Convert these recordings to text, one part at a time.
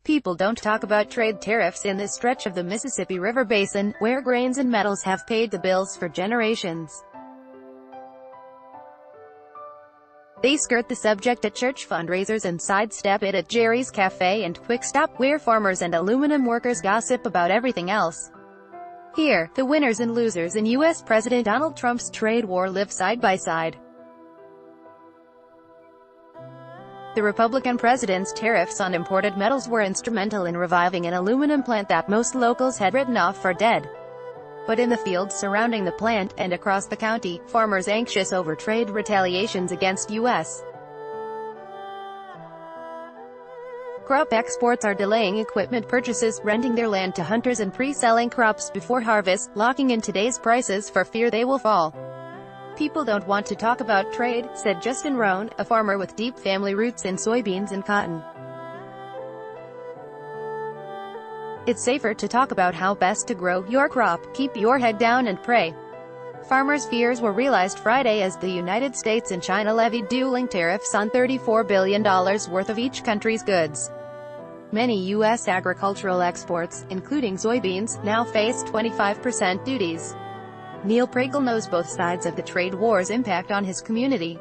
People don't talk about trade tariffs in this stretch of the Mississippi River Basin, where grains and metals have paid the bills for generations. They skirt the subject at church fundraisers and sidestep it at Jerry's Cafe and Quick Stop, where farmers and aluminum workers gossip about everything else. Here, the winners and losers in U.S. President Donald Trump's trade war live side by side. The Republican president's tariffs on imported metals were instrumental in reviving an aluminum plant that most locals had written off for dead. But in the fields surrounding the plant, and across the county, farmers anxious over trade retaliations against U.S. crop exports are delaying equipment purchases, renting their land to hunters and pre-selling crops before harvest, locking in today's prices for fear they will fall. People don't want to talk about trade, said Justin Roan, a farmer with deep family roots in soybeans and cotton. It's safer to talk about how best to grow your crop, keep your head down and pray. Farmers' fears were realized Friday as the United States and China levied dueling tariffs on $34 billion worth of each country's goods. Many U.S. agricultural exports, including soybeans, now face 25% duties. Neil Pregel knows both sides of the trade war's impact on his community.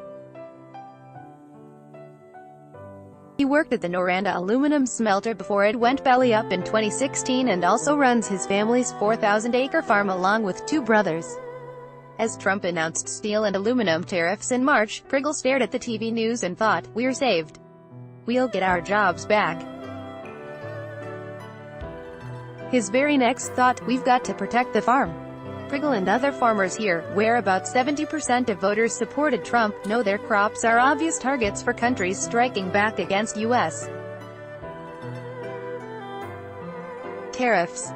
He worked at the Noranda aluminum smelter before it went belly up in 2016 and also runs his family's 4,000-acre farm along with two brothers. As Trump announced steel and aluminum tariffs in March, Pregel stared at the TV news and thought, "We're saved. We'll get our jobs back." His very next thought, "We've got to protect the farm." Pregel and other farmers here, where about 70% of voters supported Trump, know their crops are obvious targets for countries striking back against U.S. tariffs.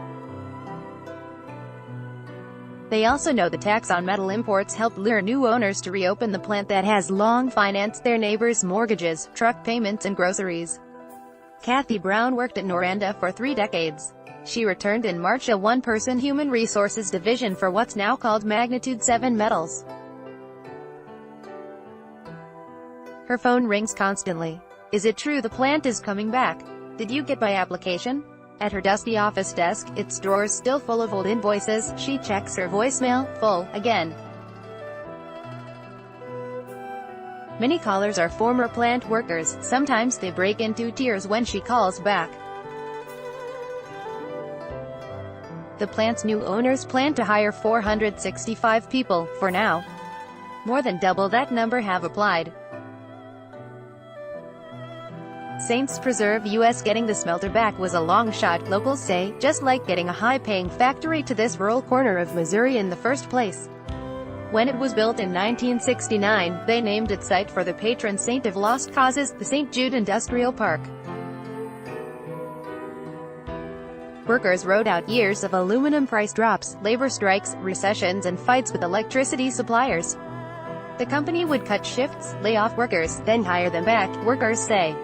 They also know the tax on metal imports helped lure new owners to reopen the plant that has long financed their neighbors' mortgages, truck payments and groceries. Kathy Brown worked at Noranda for 3 decades. She returned in March a one-person human resources division for what's now called Magnitude 7 Metals. Her phone rings constantly. Is it true the plant is coming back? Did you get my application? At her dusty office desk, its drawers still full of old invoices, she checks her voicemail, full, again. Many callers are former plant workers. Sometimes they break into tears when she calls back. The plant's new owners plan to hire 465 people, for now. More than double that number have applied. Saints Preserve U.S. Getting the smelter back was a long shot, locals say, just like getting a high-paying factory to this rural corner of Missouri in the first place. When it was built in 1969, they named its site for the patron saint of lost causes, the St. Jude Industrial Park. Workers rode out years of aluminum price drops, labor strikes, recessions and fights with electricity suppliers. The company would cut shifts, lay off workers, then hire them back, workers say.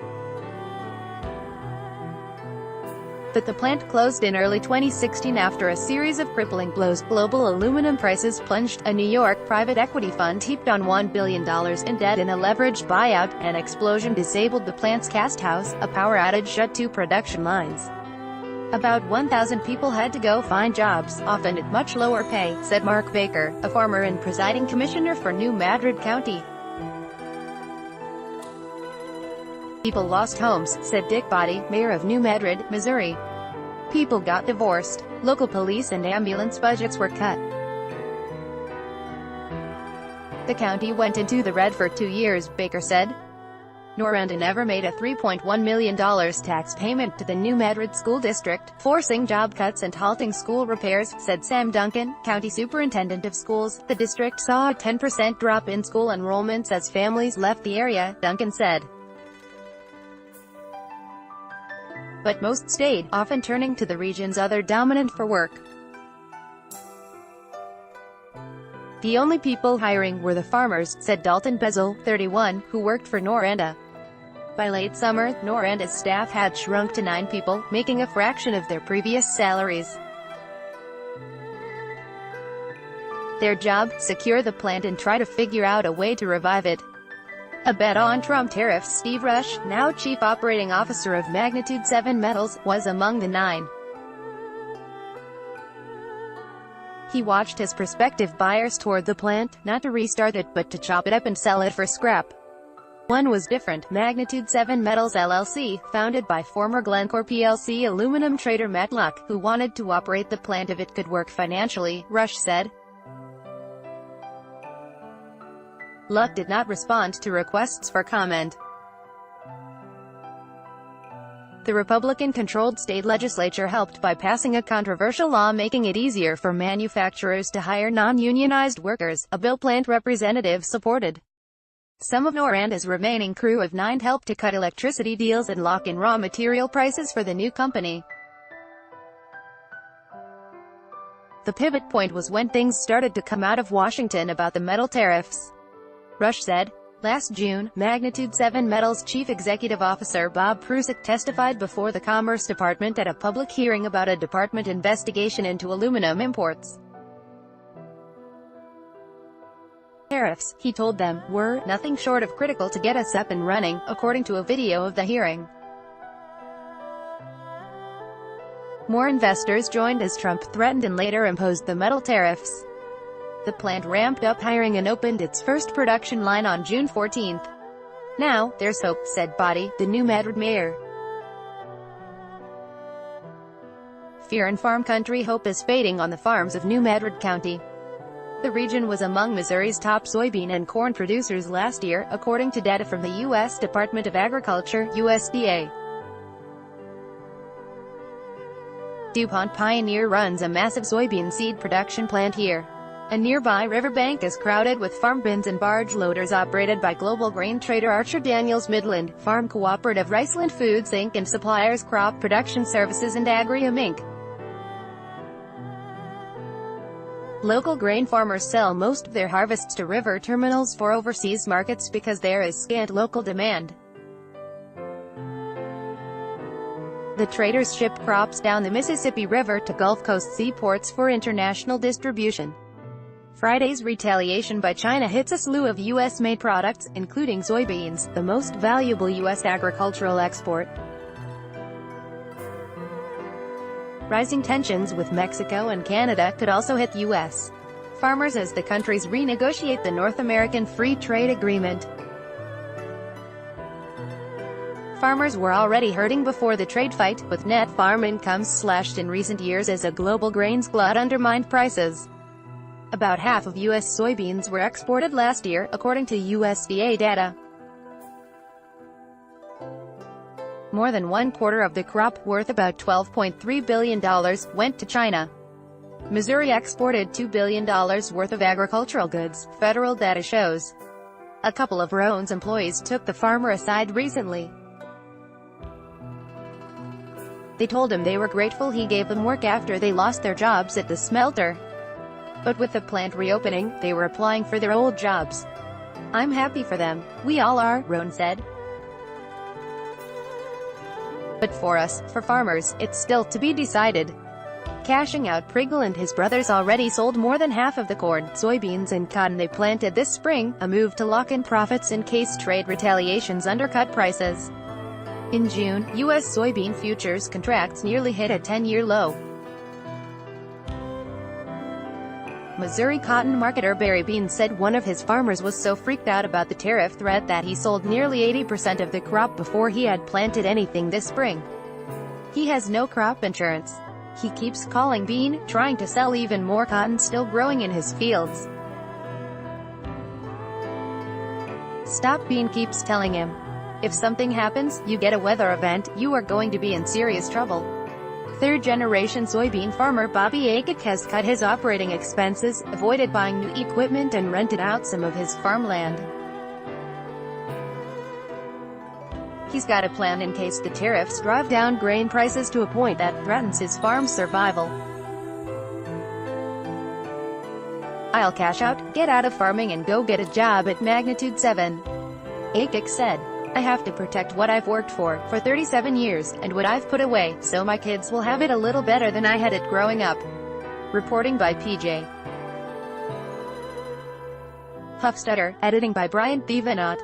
But the plant closed in early 2016 after a series of crippling blows. Global aluminum prices plunged. A New York private equity fund heaped on $1 billion in debt in a leveraged buyout. An explosion disabled the plant's cast house. A power outage shut 2 production lines. About 1,000 people had to go find jobs, often at much lower pay, said Mark Baker, a farmer and presiding commissioner for New Madrid County. People lost homes, said Dick Body, mayor of New Madrid, Missouri. People got divorced. Local police and ambulance budgets were cut. The county went into the red for 2 years, Baker said. Noranda never made a $3.1 million tax payment to the New Madrid School District, forcing job cuts and halting school repairs, said Sam Duncan, county superintendent of schools. The district saw a 10% drop in school enrollments as families left the area, Duncan said. But most stayed, often turning to the region's other dominant for work. The only people hiring were the farmers, said Dalton Bezel, 31, who worked for Noranda. By late summer, Noranda's staff had shrunk to 9 people, making a fraction of their previous salaries. Their job, secure the plant and try to figure out a way to revive it. A bet on Trump tariffs. Steve Rush, now chief operating officer of Magnitude 7 Metals, was among the 9. He watched his prospective buyers toward the plant, not to restart it but to chop it up and sell it for scrap. One was different. Magnitude 7 Metals LLC, founded by former Glencore plc aluminum trader Matt Luck, who wanted to operate the plant if it could work financially, Rush said. Luck did not respond to requests for comment. The Republican-controlled state legislature helped by passing a controversial law making it easier for manufacturers to hire non-unionized workers, a bill plant representatives supported. Some of Noranda's remaining crew of 9 helped to cut electricity deals and lock in raw material prices for the new company. The pivot point was when things started to come out of Washington about the metal tariffs. Rush said. Last June, Magnitude 7 Metals Chief Executive Officer Bob Prusik testified before the Commerce Department at a public hearing about a department investigation into aluminum imports. Tariffs, he told them, were nothing short of critical to get us up and running, according to a video of the hearing. More investors joined as Trump threatened and later imposed the metal tariffs. The plant ramped up hiring and opened its first production line on June 14. Now, there's hope, said Body, the new Madrid mayor. Fear in farm country. Hope is fading on the farms of New Madrid County. The region was among Missouri's top soybean and corn producers last year, according to data from the U.S. Department of Agriculture, USDA. DuPont Pioneer runs a massive soybean seed production plant here. A nearby riverbank is crowded with farm bins and barge loaders operated by global grain trader Archer Daniels Midland, Farm Cooperative Riceland Foods Inc. and suppliers Crop Production Services and Agrium Inc. Local grain farmers sell most of their harvests to river terminals for overseas markets because there is scant local demand. The traders ship crops down the Mississippi River to Gulf Coast seaports for international distribution. Friday's retaliation by China hits a slew of U.S.-made products, including soybeans, the most valuable U.S. agricultural export. Rising tensions with Mexico and Canada could also hit U.S. farmers as the countries renegotiate the North American Free Trade Agreement. Farmers were already hurting before the trade fight, with net farm incomes slashed in recent years as a global grains glut undermined prices. About half of U.S. soybeans were exported last year, according to USDA data. More than one-quarter of the crop, worth about $12.3 billion, went to China. Missouri exported $2 billion worth of agricultural goods, federal data shows. A couple of Roan's employees took the farmer aside recently. They told him they were grateful he gave them work after they lost their jobs at the smelter. But with the plant reopening, they were applying for their old jobs. I'm happy for them. We all are, Roan said. But for us, for farmers, it's still to be decided. Cashing out. Prigel and his brothers already sold more than half of the corn, soybeans and cotton they planted this spring, a move to lock in profits in case trade retaliations undercut prices. In June, U.S. soybean futures contracts nearly hit a 10-year low. Missouri cotton marketer Barry Bean said one of his farmers was so freaked out about the tariff threat that he sold nearly 80% of the crop before he had planted anything this spring. He has no crop insurance. He keeps calling Bean, trying to sell even more cotton still growing in his fields. Stop. Bean keeps telling him. If something happens, you get a weather event, you are going to be in serious trouble. Third-generation soybean farmer Bobby Aycock has cut his operating expenses, avoided buying new equipment and rented out some of his farmland. He's got a plan in case the tariffs drive down grain prices to a point that threatens his farm's survival. I'll cash out, get out of farming and go get a job at Magnitude 7. Aycock said. I have to protect what I've worked for 37 years, and what I've put away, so my kids will have it a little better than I had it growing up. Reporting by PJ Huffstetter, editing by Brian Thievenoot.